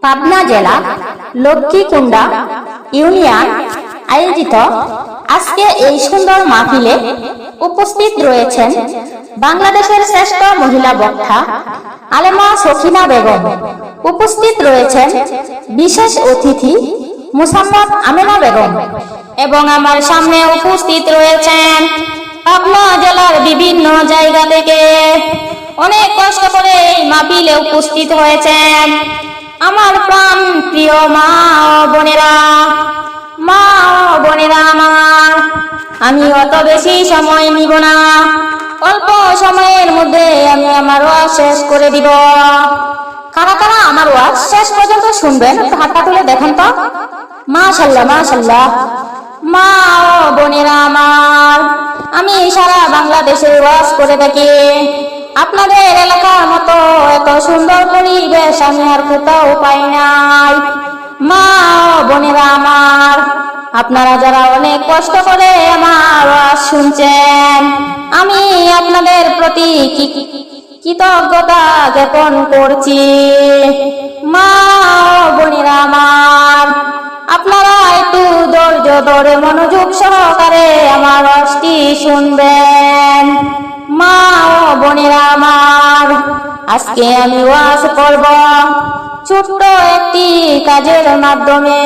পাবনা জেলা লক্ষ্মীকুণ্ডা ইউনিয়ন আয়োজিত আজকে এই সুন্দর মাহফিলে উপস্থিত রয়েছেন বাংলাদেশের শ্রেষ্ঠ মহিলা বক্তা আলেমা সখিনা বেগম। উপস্থিত রয়েছেন বিশেষ অতিথি মুসাম্মদ আমেনা বেগম এবং আমার সামনে উপস্থিত রয়েছেন পাবনা জেলার বিভিন্ন জায়গা থেকে অনেক কষ্ট করে এই মাহফিলে উপস্থিত হয়েছেন আমার প্রাণ প্রিয় মা ও বোনেরা। আমার আমি অত বেশি সময় নিব না, অল্প সময়ের মধ্যে আমি আমার ওয়াজ শেষ করে দিব। কারা কারা আমার ওয়াজ শেষ পর্যন্ত শুনবেন হাতটা তুলে দেখেন তো। মাশাআল্লাহ মাশাআল্লাহ। মা ও বোনেরা আমার, আমি সারা বাংলাদেশে ওয়াজ করে থাকি। আপনাদের এলাকার মতো এত সুন্দর পরিবেশ আমি আর কোথাও পাই নাই। মা ও বোনেরা আমার, আপনারা যারা অনেক কষ্ট করে আমার ওয়াজ শুনছেন, আমি আপনাদের প্রতি কৃতজ্ঞতা জ্ঞাপন করছি। মা ও বোনেরা আমার, আপনারা একটু ধৈর্য ধরে মনোযোগ সহকারে আমার ওয়াজটি শুনবেন। মা ও বোনেরা আমার, আজকে আমি ওয়াজ করব ছোট্ট একটি কাজের মাধ্যমে।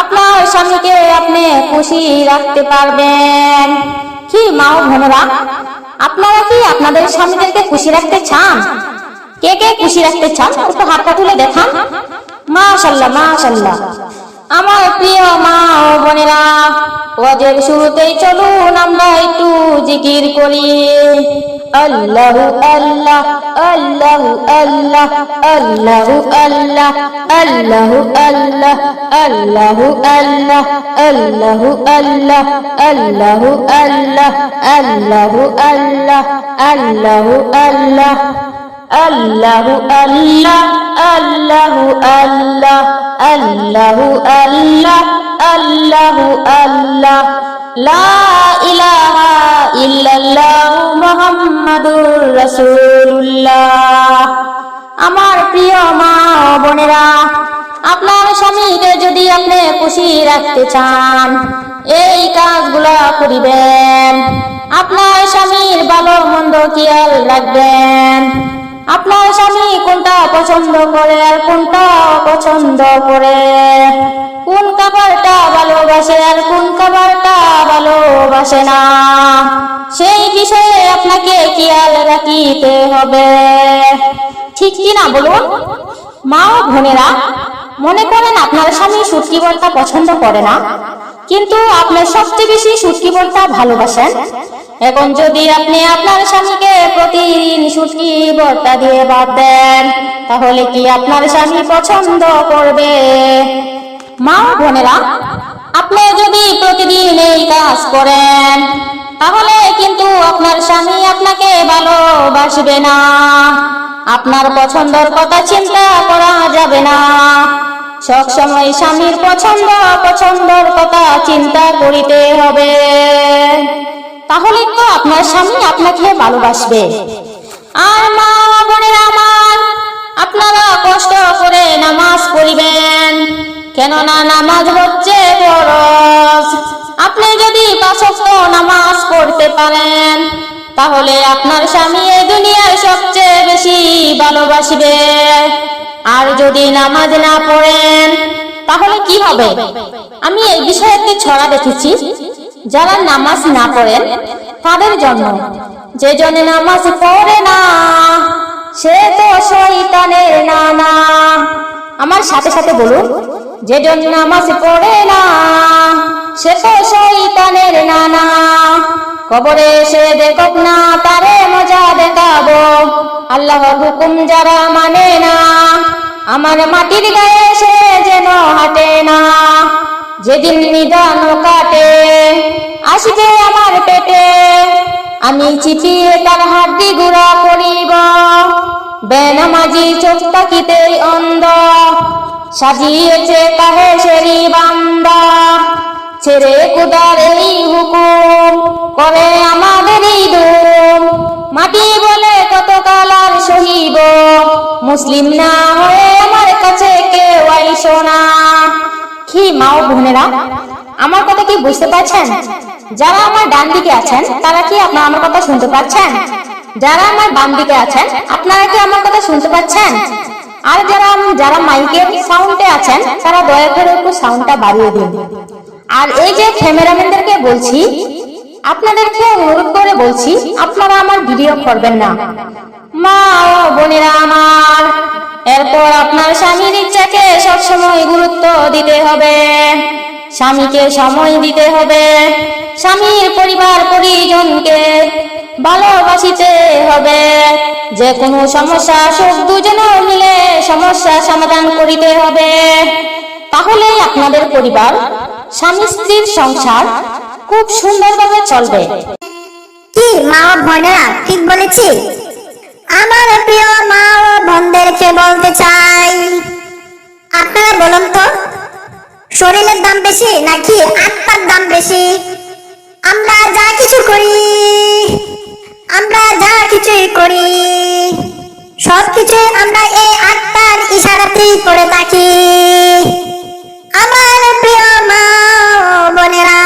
আপনার স্বামীকে আপনি খুশি রাখতে পারবেন কি? মা ও বোনেরা, আপনারা কি আপনাদের স্বামীদেরকে খুশি রাখতে চান? কে কে খুশি রাখতে চান একটু হাতটা তুলে দেখান। মাশাআল্লাহ মাশাআল্লাহ। আমার প্রিয় মা ও বোনেরা, ওয়াজের শুরুতেই চলুন আমরা একটু জিকির করি। আল্লাহু আল্লাহ আল্লাহু আল্লাহ আল্লাহু আল্লাহ আল্লাহু আল্লাহ আল্লাহু আল্লাহ আল্লাহু আল্লাহ আল্লাহু আল্লাহ আল্লাহু আল্লাহ আল্লাহু আল্লাহ আল্লাহু আল্লাহ আল্লাহু আল্লাহ আল্লাহু আল্লাহ আল্লাহু আল্লাহ লা ইলাহা ইল্লাল্লাহু মুহাম্মাদুর রাসূলুল্লাহ। আমার প্রিয় মা ও বোনেরা, আপনার স্বামীকে যদি আপনি খুশি রাখতে চান, এই কাজগুলো করিবেন। আপনার স্বামীর ভালো মন্দ খেয়াল রাখবেন। আপনার স্বামী কোনটা পছন্দ করে আর কোনটা অপছন্দ করে, কোন খাবারটা ভালোবাসে আর কোন খাবারটা ভালোবাসে না, সেই বিষয়ে আপনাকে খেয়াল রাখিতে হবে। ঠিক কি না বলুন? মা ও বোনেরা, মনে করেন আপনার স্বামী শুটকি ভর্তা পছন্দ করে না, কিন্তু আপনি সবচেয়ে বেশি শুটকি ভর্তা ভালোবাসেন। এখন যদি আপনি আপনার স্বামীকে প্রতিদিন শুটকি ভর্তা দিয়ে ভাত দেন, তাহলে কি আপনার স্বামী পছন্দ করবে? মা ও বোনেরা, আপনি যদি প্রতিদিন এই কাজ করেন, তাহলে কিন্তু আপনার স্বামী আপনাকে ভালোবাসবে না। আপনার পছন্দের কথা চিন্তা করা যাবে না। সব সময় স্বামীর পছন্দের কথা চিন্তা করিতে হবে, তাহলে তো আপনার স্বামী আপনাকে ভালোবাসবে। আর মা বোনেরা আমার, আপনারা কষ্ট করে নামাজ পড়িবেন, কেননা নামাজ হচ্ছে ফরজ। আপনি যদি 5 ওয়াক্ত নামাজ পড়তে পারেন, তাহলে আপনার স্বামী এই দুনিয়ার সবচেয়ে বেশি ভালোবাসবে। আর যদি নামাজ না পড়েন, তাহলে কি হবে? আমি এই বিষয়ে একটি ছড়া দেখেছি। যারা নামাজ না পড়েন তাদের জন্য, যে জন নামাজ পড়ে না সে তো শয়তানের নানা। আমার সাথে সাথে বলুন, যে জন নামাজ পড়ে না সে তো শয়তানের নানা। কবরে এসে দেখক না তারে মজা দেখাবো, আল্লাহর হুকুম যারা মানে না, আমার মাটির গায়ে সে যেন হাঁটে না। যেদিন নিদান কাটে আসবে আমার পেটে, আমি চিপিয়ে তার হাড্ডি গুঁড়া করিব। বেনামাজি চোখ তাকিতে অন্ধ, সাজিয়েছে কাহে সেরি বান্দা। ছেড়ে কুদার এই হুকুম করে আমাদের এই দুম, মাটি বলে কত কাল আর সহিব। মুসলিম না হয়ে আমার কাছে মা ও বোনেরা, আমার কথা কি বুঝতে পারছেন? যারা আমার ডান দিকে আছেন তারা কি আপনারা আমার কথা শুনতে পাচ্ছেন? যারা আমার বাম দিকে আছেন আপনারা কি আমার কথা শুনতে পাচ্ছেন? আর যারা মাইকের সাউন্ডে আছেন তারা দয়া করে একটু সাউন্ডটা বাড়িয়ে দিন। আর এই যে ক্যামেরাম্যানদেরকে বলছি, আপনাদেরকে অনুরোধ করে বলছি, আপনারা আমার ভিডিও করবেন না। মা ও বোনেরা আমার, এরপর আপনার স্বামীর ইচ্ছাকে সবসময় গুরুত্ব দিতে হবে, স্বামীকে সময় দিতে হবে, স্বামীর পরিবার পরিজনকে ভালোবাসিতে হবে। যে কোনো সমস্যা সুখ দুজনে মিলে সমস্যা সমাধান করিতে হবে। তাহলেই আপনাদের পরিবার, স্বামী স্ত্রীর সংসার খুব সুন্দরভাবে চলবে। কি মা ও বোনেরা, ঠিক বলেছি? আমার প্রিয় মা ও বোনদেরকে বলতে চাই, আপনারা বলুন তো, শরীরের দাম বেশি নাকি আত্মার দাম বেশি? আমরা যা কিছুই করি সবকিছু আমরা এই আত্মার ইশারাতেই করে থাকি। আমার প্রিয় মা ও বোনেরা,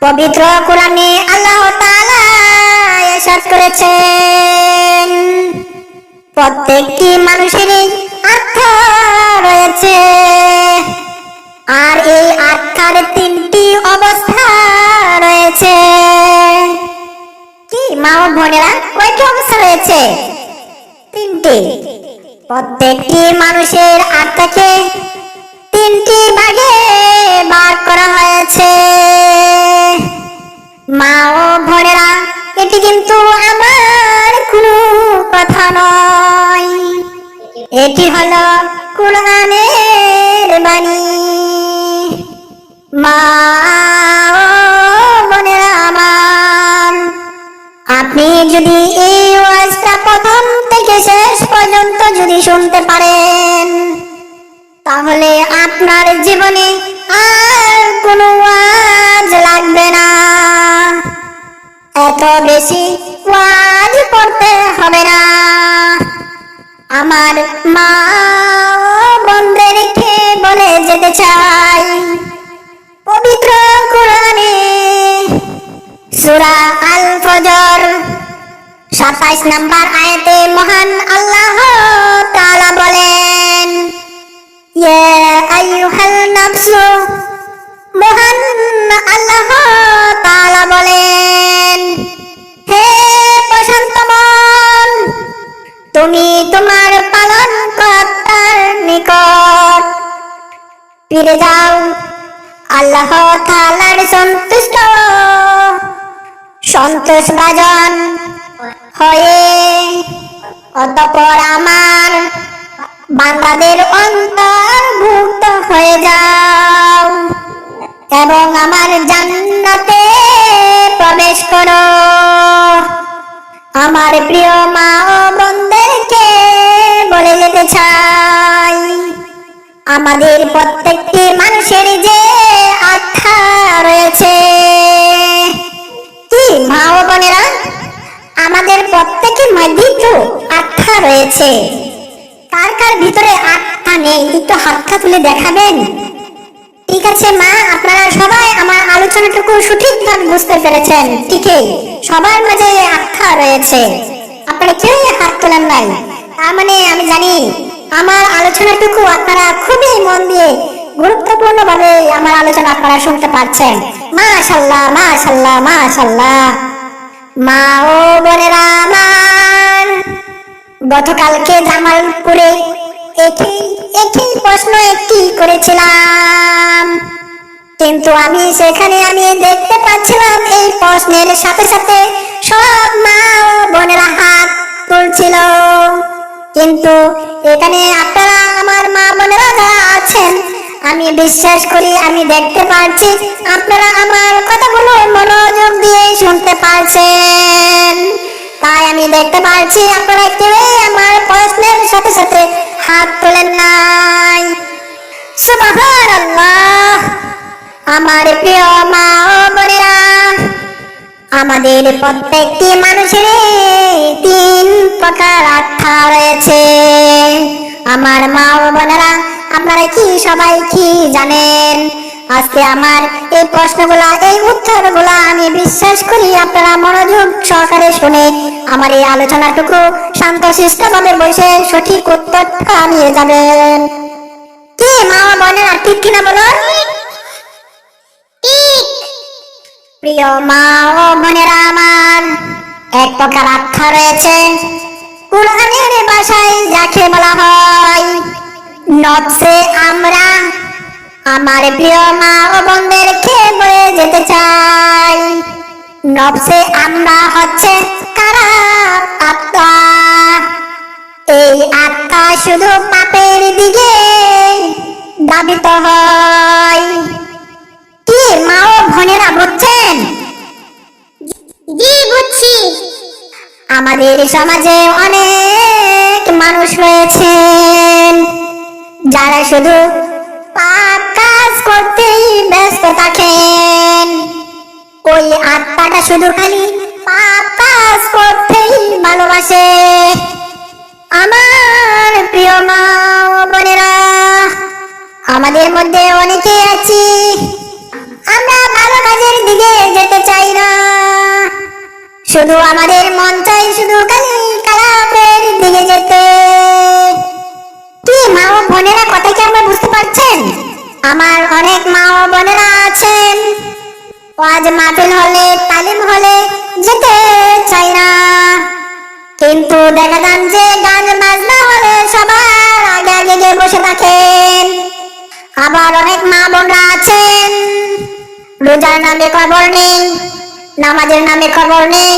পবিত্র কোরআনে আল্লাহ তাআলা ইরশাদ করেছেন, প্রত্যেকটি মানুষেরই আত্মা রয়েছে, আর এই আত্মার তিনটি অবস্থা রয়েছে। কি মা ও বোনেরা, কয়টি অবস্থা রয়েছে? তিনটি। প্রত্যেকটি মানুষের আত্মাকে তিনটি ভাগে ভাগ করা হয়েছে। মা ও বোনেরা, এটি কিন্তু আমার কোনো কথা নয়, এটি হলো কোরআনের বাণী। মা ও বোনেরা আমার, আপনি যদি এই ওয়াজটা প্রথম থেকে শেষ পর্যন্ত যদি শুনতে পারেন, তাহলে আপনার জীবনে আর কোনো ওয়াজ লাগবে না, এত বেশি ওয়াজ পড়তে হবে না। আমার মা ও বোনদেরকে বলে যেতে চাই, পবিত্র কোরআনে সূরা আল ফজর 27 নম্বর আয়াতে মহান আল্লাহ তাআলা বলেন, ইয়া আইয়ুহাল নাফসু, মহান আল্লাহ তাআলা বলেন, হে প্রশান্ত মন, তুমি তোমার পালনকর্তার নিকট ফিরে যাও, আল্লাহ তাআলার সন্তোষভাজন হয়ে, অতঃপর আমার বান্দাদের অন্তর্ভুক্ত হয়ে যাও এবং আমার জান্নাতে প্রবেশ করো। আমার প্রিয় মা ও বোনদেরকে বলে যেতে চাই, আমাদের প্রত্যেকটি মানুষের যে আত্মা রয়েছে, কি মা ও বোনেরা, আমাদের প্রত্যেকের মধ্যেই তো আত্মা রয়েছে। কার কার ভিতরে আত্মা নেই একটু হাতটা তুলে দেখাবেন? ঠিক আছে মা, আপনারা সবাই আমার আলোচনাটুকু সঠিকভাবে বুঝতে পেরেছেন। ঠিকই, সবার মাঝে আত্মা রয়েছে, আপনারা কেউ হাত তোলেন নাই, তার মানে আমি জানি আমার আলোচনাটুকু আপনারা খুবই মন দিয়ে গুরুত্বপূর্ণ ভাবে আমার আলোচনা আপনারা শুনতে পাচ্ছেন। মাশাআল্লাহ, মাশাআল্লাহ, মাশাআল্লাহ। মা ও বোনেরা আমার, গতকালকে জামালপুরে একই প্রশ্ন একটি করেছিলাম, কিন্তু আমি সেখানে দেখতে পাচ্ছিলাম এই প্রশ্নের সাথে সাথে সব মা ও বোনেরা হাত তুলছিল, কিন্তু এখানে আপনারা আমার মা বোনেরা যারা আছেন, আমি বিশ্বাস করি আমি দেখতে পাচ্ছি আপনারা আমার কথাগুলো মনোযোগ দিয়ে শুনতে পারছেন। তাই আমি দেখতে পাচ্ছি আপনারা কেউই আমার প্রশ্নের সাথে সাথে হাত তোলেন নাই। সুবহানাল্লাহ। আমার প্রিয় মা ও বোনেরা, আমাদের প্রত্যেকটি মানুষের 3 প্রকার আত্মা রয়েছে। আমার মা ও বোনেরা, আপনারা কি সবাই কি জানেন? আজকে আমার এই প্রশ্নগুলা, এই উত্তরগুলা আমি বিশ্বাস করি আপনারা মনোযোগ সহকারে শুনে আমার এই আলোচনাটুকু শান্তশিষ্টভাবে বসে সঠিক উত্তরটা নিয়ে যাবেন। কি মা ও বোনেরা, ঠিক কিনা বলো? প্রিয় মা ও বোনেরা আমার, এক প্রকার আত্মা রয়েছে কুরআনের ভাষায় যাকে বলা হয় নফসে আমরা। আমার প্রিয় মা ও বোনদেরকে বলে যেতে চাই, নফসে আমরা হচ্ছে খারাপ আত্মা। এই আত্মা শুধু পাপের দিকে ধাবিত হয়। কি মা ও বোনেরা বুঝছেন? জি বুঝছি। আমাদের সমাজে অনেক মানুষ রয়েছেন যারা শুধু পাপ কাজ করতেই ব্যস্ত থাকেন। ওই আত্মাটা শুধু খালি পাপ কাজ করতেই ভালোবাসে। আমার প্রিয় মা ও বোনেরা, আমাদের মধ্যে অনেকে আছি আমরা ভালো কাজের দিকে যেতে চাই না, শুধু আমাদের মন চাই শুধু খালি খারাপের দিকে যেতে। কি মা ও বোনেরা, কথা কি আমরা বুঝতে পারছেন? আমার অনেক মা ও বোনেরা আছেন ওয়াজ মাহফিল হলে, তালিম হলে যেতে চাই না, কিন্তু দেখা যান যে গান বাজনা হলে সবার আগে আগে গিয়ে বসে থাকেন। আবার অনেক মা বোনরা আছেন রোজার নামে খবর নেই, নামাজের নামে খবর নেই,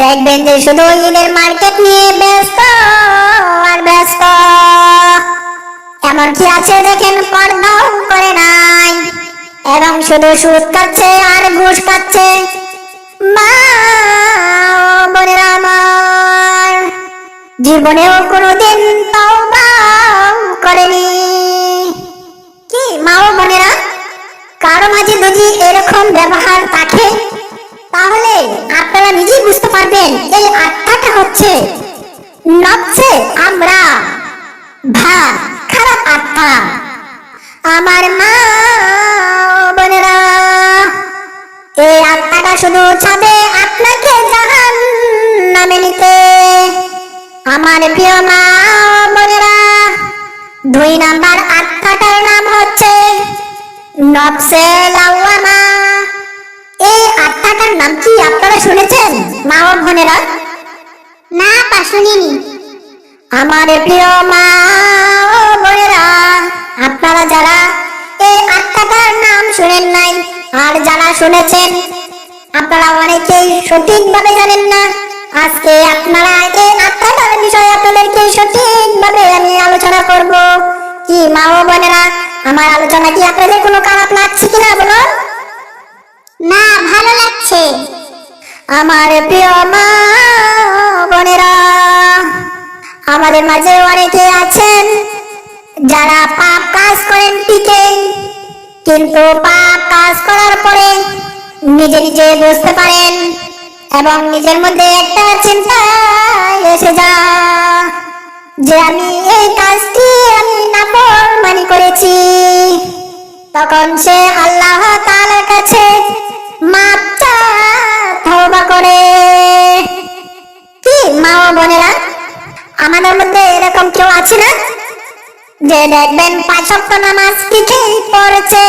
দেখবেন যে শুধু ঈদের মার্কেট নিয়ে ব্যস্ত আর ব্যস্ত। এমনকি আছে দেখেন পর্দাও করে নাই এবং শুধু সুদ খাচ্ছে আর ঘুষ খাচ্ছে। মা ও বোনেরা আমার, জীবনেও কোনোদিন তওবা করেনি। কি মা ও বোনেরা, কারো মাঝে যদি এরকম ব্যবহার থাকে তাহলে আপনারা নিজেই বুঝতে পারবেন এই আত্মাটা হচ্ছে নফসে আমরা, খারাপ আত্মা। আমার মা ও বোনেরা, এই আত্মাটা শুধু চাবে আপনাকে জাহান্নামে নিতে। আমার প্রিয় মা ও বোনেরা, 2 নাম্বার আত্মাটার নাম হচ্ছে নফসে লাওয়ামা। এই আত্মাটার নাম কি আপনারা শুনেছেন মা ও বোনেরা? না পা শুনিনি। আমার প্রিয় মা ও বোনেরা, আপনারা যারা এই আত্মাটার নাম শুনেন নাই আর যারা শুনেছেন আপনারা অনেকেই সঠিকভাবে জানেন না। আজকে আপনারা এই আত্মাটার বিষয়ে আপনাদেরকে সঠিকভাবে আমি আলোচনা করব। কি মা ও বোনেরা, আমার আলোচনা কি আপনাদের কোনো খারাপ লাগছে কিনা বলো? না, ভালো লাগছে। আমার প্রিয় মা ও বোনেরা, আমাদের মাঝে অনেকে আছেন যারা পাপ কাজ করেন ঠিকই, কিন্তু পাপ কাজ করার পরে নিজে নিজে বুঝতে পারেন এবং নিজের মধ্যে একটা চিন্তা এসে যায় যে আমি এই কাজটি আমি নাফরমানি করেছি। তখন সে আল্লাহ তাআলার কাছে মাপ চায়, তওবা করে। কি মা ও বোনেরা, আমাদের মধ্যে এরকম কেউ আছে না যে দেখবেন 5 ওয়াক্ত নামাজ ঠিকই পড়েছে,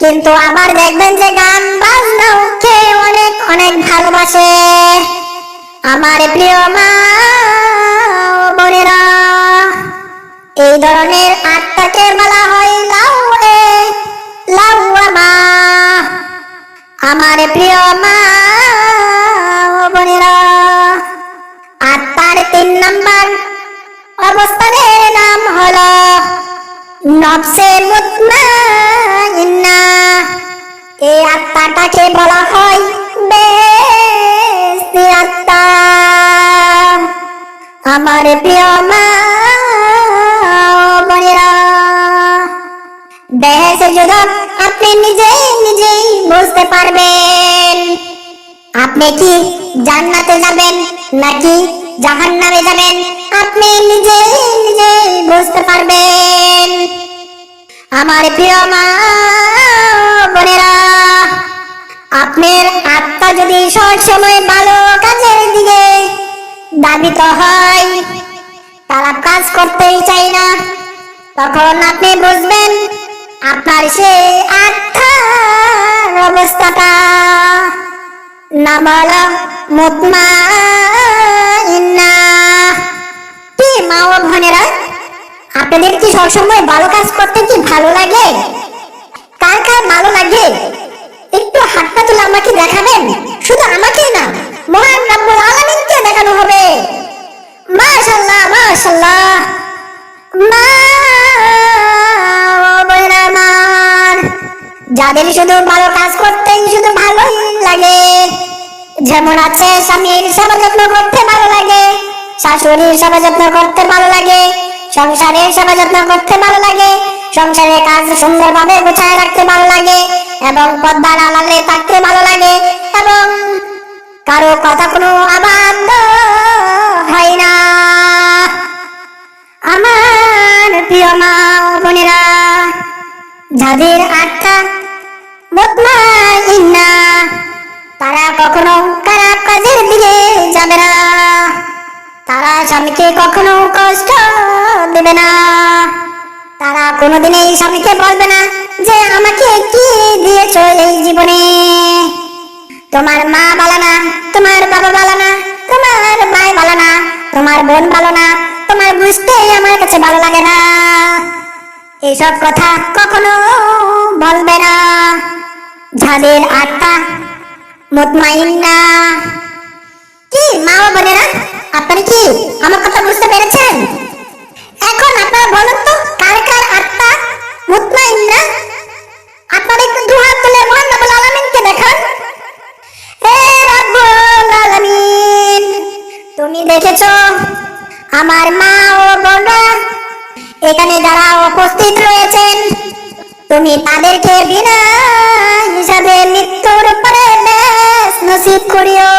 কিন্তু আবার দেখবেন যে গান বাজনাও কে অনেক অনেক ভালোবাসে। আমার প্রিয় মা ও বোনেরা, এই ধরনের আত্মাকে বলা হয় লাওয়ামা। আমার প্রিয় মা ও বোনেরা, আত্মার 3 নাম্বার অবস্থানের নাম হলো নফসে মুতমাইন্না। এই আত্মাটাকে বলা হয় বেহেশতি আত্মা। আমার প্রিয় মা ও বোনেরা, বেহেশতে যদি আপনি নিজেই বুঝতে পারবেন আপনি কি জান্নাতে যাবেন নাকি জাহান্নামে যাবেন, আপনি নিজেই বুঝতে পারবেন। আমার প্রিয় মা বোনেরা, আপনার আত্মা যদি সবসময় ভালো কাজের দিকে ধাবিত হয়, খারাপ কাজ করতেই চাই না, তখন আপনি বুঝবেন আপনার সেই আত্মার অবস্থাটা না বলা মুতমাইন্না। কি মা ও বোনেরা, আপনাদের কি সবসময় ভালো কাজ করতে কি ভালো লাগে? কার কার ভালো লাগে একটু হাতটা তুলে আমাকে দেখাবেন। শুধু আমাকেই না, মহান রব্বুল আলামিনকে দেখানো হবে। মাশাআল্লাহ মাশাআল্লাহ। মা ও বোনেরা আমার, যাদের শুধু ভালো কাজ করতেই শুধু ভালোই লাগে, যেমন আছে স্বামীর সেবা যত্ন করতে ভালো লাগে, শাশুড়ির সেবা যত্ন করতে ভালো লাগে, সংসারের সেবা যত্ন করতে ভালো লাগে, সংসারের কাজ সুন্দরভাবে গুছায় রাখতে ভালো লাগে, এবং পর্দার আড়ালে থাকতে ভালো লাগে, এবং কারো কথা কোনো অবাধ্য হয় না। আমার প্রিয় মা ও বোনেরা, যাদের আত্মা মুতমাইন্না, তারা কখনো খারাপ কাজের দিকে যাবে না, তারা স্বামীকে কখনো কষ্ট দেবে না, তারা কোনোদিনই স্বামীকে বলবে না যে আমাকে কি দিয়েছ এই জীবনে, তোমার মা ভালো না, তোমার বাবা ভালো না, তোমার ভাই ভালো না, তোমার বোন ভালো না, তোমার বুঝতেই আমার কাছে ভালো লাগে না, এইসব কথা কখনো বলবে না। যাদের আত্মা মুতমাইন্না। কি মা ও বোনেরা, আপনারা কি আমার কথা বুঝতে পেরেছেন? এখন আপনারা বলুন তো, কার কার আত্মা মুতমাইন্না? আপনারা একটু দুহাত তুলে মহান রব্বুল আলামিনকে দেখান। হে রব্বুল আলামিন, তুমি দেখেছো আমার মা ও বোনরা এখানে যারা উপস্থিত রয়েছেন, তুমি তাদেরকে বিনা হিসাবে মৃত্যুর পরে বেশ নসিব করিও।